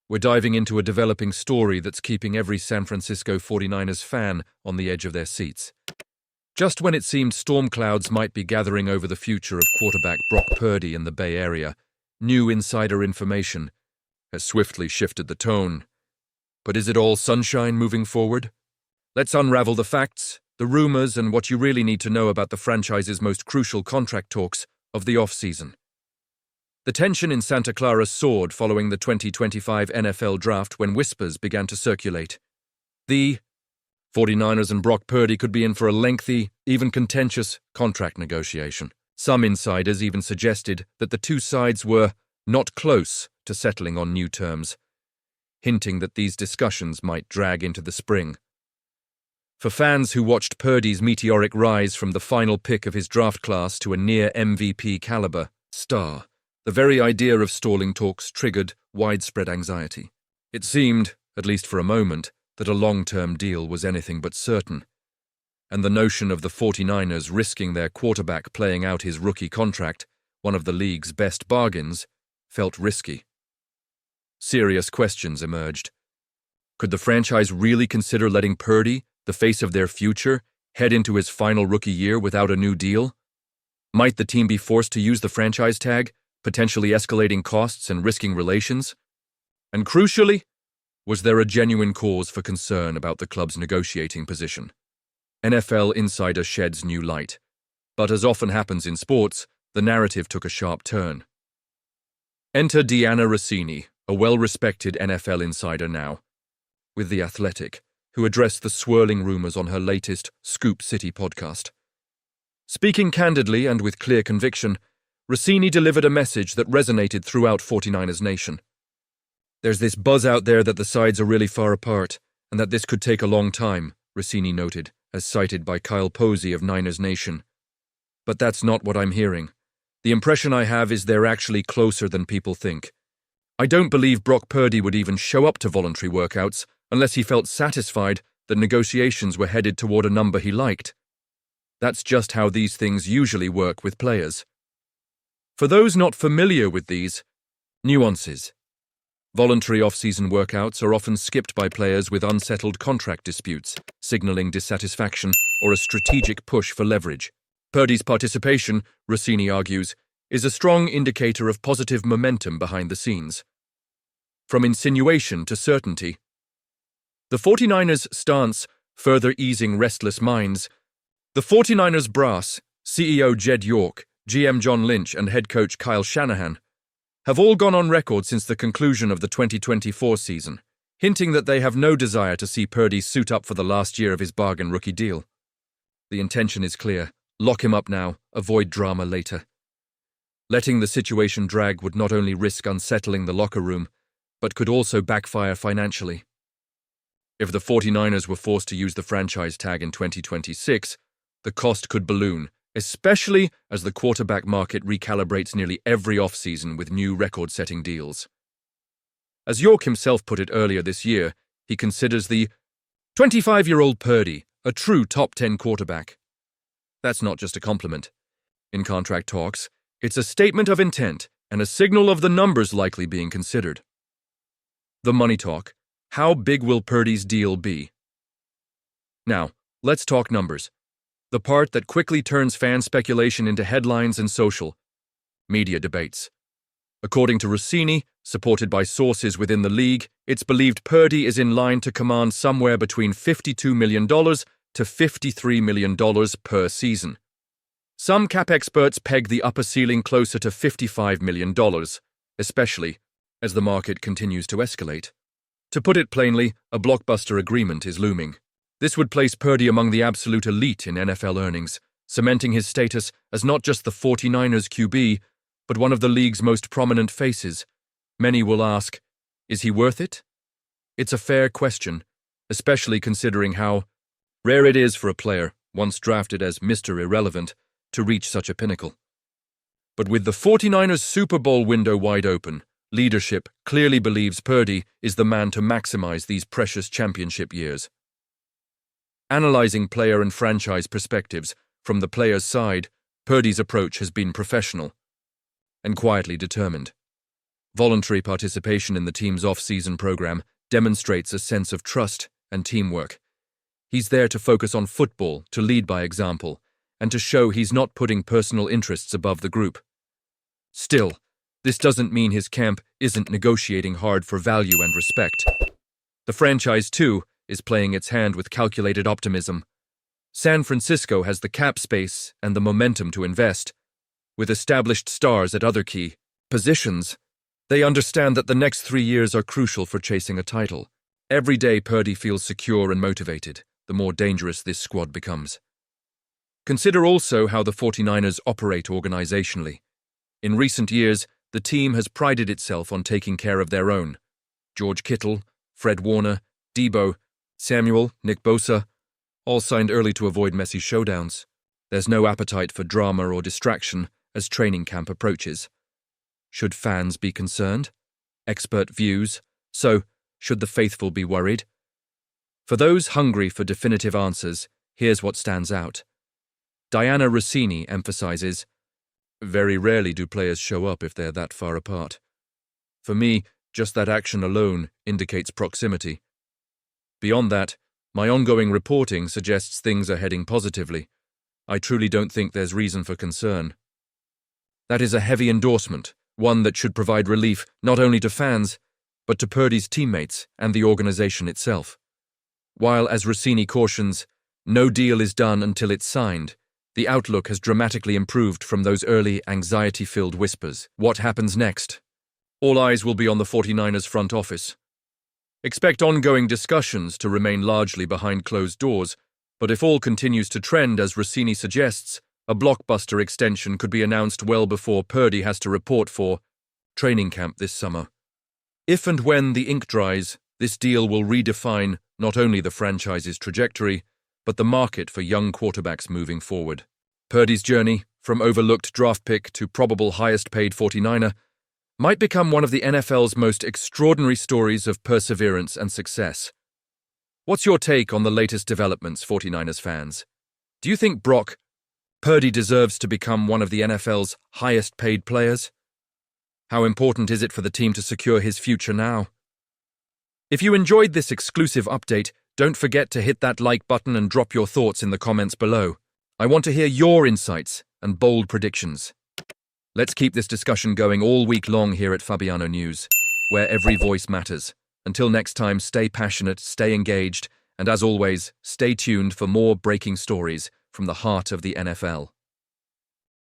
We're diving into a developing story that's keeping every San Francisco 49ers fan on the edge of their seats. Just when it seemed storm clouds might be gathering over the future of quarterback Brock Purdy in the Bay Area, new insider information has swiftly shifted the tone. But is it all sunshine moving forward? Let's unravel the facts, the rumors, and what you really need to know about the franchise's most crucial contract talks of the off-season. The tension in Santa Clara soared following the 2025 NFL Draft when whispers began to circulate. The 49ers and Brock Purdy could be in for a lengthy, even contentious, contract negotiation. Some insiders even suggested that the two sides were not close to settling on new terms, hinting that these discussions might drag into the spring. For fans who watched Purdy's meteoric rise from the final pick of his draft class to a near MVP caliber star, the very idea of stalling talks triggered widespread anxiety. It seemed, at least for a moment, that a long-term deal was anything but certain, and the notion of the 49ers risking their quarterback playing out his rookie contract, one of the league's best bargains, felt risky. Serious questions emerged. Could the franchise really consider letting Purdy, the face of their future, head into his final rookie year without a new deal? Might the team be forced to use the franchise tag, potentially escalating costs and risking relations? And crucially, was there a genuine cause for concern about the club's negotiating position? NFL Insider sheds new light, but as often happens in sports, the narrative took a sharp turn. Enter Deanna Rossini, a well-respected NFL insider now, with The Athletic, who addressed the swirling rumors on her latest Scoop City podcast. Speaking candidly and with clear conviction, Rossini delivered a message that resonated throughout 49ers Nation. There's this buzz out there that the sides are really far apart, and that this could take a long time, Rossini noted, as cited by Kyle Posey of Niners Nation. But that's not what I'm hearing. The impression I have is they're actually closer than people think. I don't believe Brock Purdy would even show up to voluntary workouts unless he felt satisfied that negotiations were headed toward a number he liked. That's just how these things usually work with players. For those not familiar with these nuances, voluntary off-season workouts are often skipped by players with unsettled contract disputes, signaling dissatisfaction or a strategic push for leverage. Purdy's participation, Rossini argues, is a strong indicator of positive momentum behind the scenes. From insinuation to certainty. The 49ers' stance further easing restless minds. The 49ers brass, CEO Jed York, GM John Lynch, and head coach Kyle Shanahan have all gone on record since the conclusion of the 2024 season, hinting that they have no desire to see Purdy suit up for the last year of his bargain rookie deal. The intention is clear. Lock him up now, avoid drama later. Letting the situation drag would not only risk unsettling the locker room, but could also backfire financially. If the 49ers were forced to use the franchise tag in 2026, the cost could balloon, especially as the quarterback market recalibrates nearly every offseason with new record-setting deals. As York himself put it earlier this year, he considers the 25-year-old Purdy a true top 10 quarterback. That's not just a compliment. In contract talks, it's a statement of intent and a signal of the numbers likely being considered. The money talk. How big will Purdy's deal be? Now, let's talk numbers. The part that quickly turns fan speculation into headlines and social media debates. According to Rossini, supported by sources within the league, it's believed Purdy is in line to command somewhere between $52 million to $53 million per season. Some cap experts peg the upper ceiling closer to $55 million, especially as the market continues to escalate. To put it plainly, a blockbuster agreement is looming. This would place Purdy among the absolute elite in NFL earnings, cementing his status as not just the 49ers QB, but one of the league's most prominent faces. Many will ask, is he worth it? It's a fair question, especially considering how rare it is for a player, once drafted as Mr. Irrelevant, to reach such a pinnacle. But with the 49ers' Super Bowl window wide open, leadership clearly believes Purdy is the man to maximize these precious championship years. Analyzing player and franchise perspectives, from the player's side, Purdy's approach has been professional and quietly determined. Voluntary participation in the team's off-season program demonstrates a sense of trust and teamwork. He's there to focus on football, to lead by example, and to show he's not putting personal interests above the group. Still, this doesn't mean his camp isn't negotiating hard for value and respect. The franchise, too, is playing its hand with calculated optimism. San Francisco has the cap space and the momentum to invest. With established stars at other key positions, they understand that the next 3 years are crucial for chasing a title. Every day Purdy feels secure and motivated, the more dangerous this squad becomes. Consider also how the 49ers operate organizationally. In recent years, the team has prided itself on taking care of their own. George Kittle, Fred Warner, Debo, Samuel, Nick Bosa, all signed early to avoid messy showdowns. There's no appetite for drama or distraction as training camp approaches. Should fans be concerned? Expert views. So, should the faithful be worried? For those hungry for definitive answers, here's what stands out. Diana Rossini emphasizes, very rarely do players show up if they're that far apart. For me, just that action alone indicates proximity. Beyond that, my ongoing reporting suggests things are heading positively. I truly don't think there's reason for concern. That is a heavy endorsement, one that should provide relief not only to fans, but to Purdy's teammates and the organization itself. While, as Rossini cautions, no deal is done until it's signed, the outlook has dramatically improved from those early anxiety-filled whispers. What happens next? All eyes will be on the 49ers front office. Expect ongoing discussions to remain largely behind closed doors, but if all continues to trend as Rossini suggests, a blockbuster extension could be announced well before Purdy has to report for training camp this summer. If and when the ink dries, this deal will redefine not only the franchise's trajectory, but the market for young quarterbacks moving forward. Purdy's journey, from overlooked draft pick to probable highest-paid 49er, might become one of the NFL's most extraordinary stories of perseverance and success. What's your take on the latest developments, 49ers fans? Do you think Purdy deserves to become one of the NFL's highest-paid players? How important is it for the team to secure his future now? If you enjoyed this exclusive update, don't forget to hit that like button and drop your thoughts in the comments below. I want to hear your insights and bold predictions. Let's keep this discussion going all week long here at Fabiano News, where every voice matters. Until next time, stay passionate, stay engaged, and as always, stay tuned for more breaking stories from the heart of the NFL.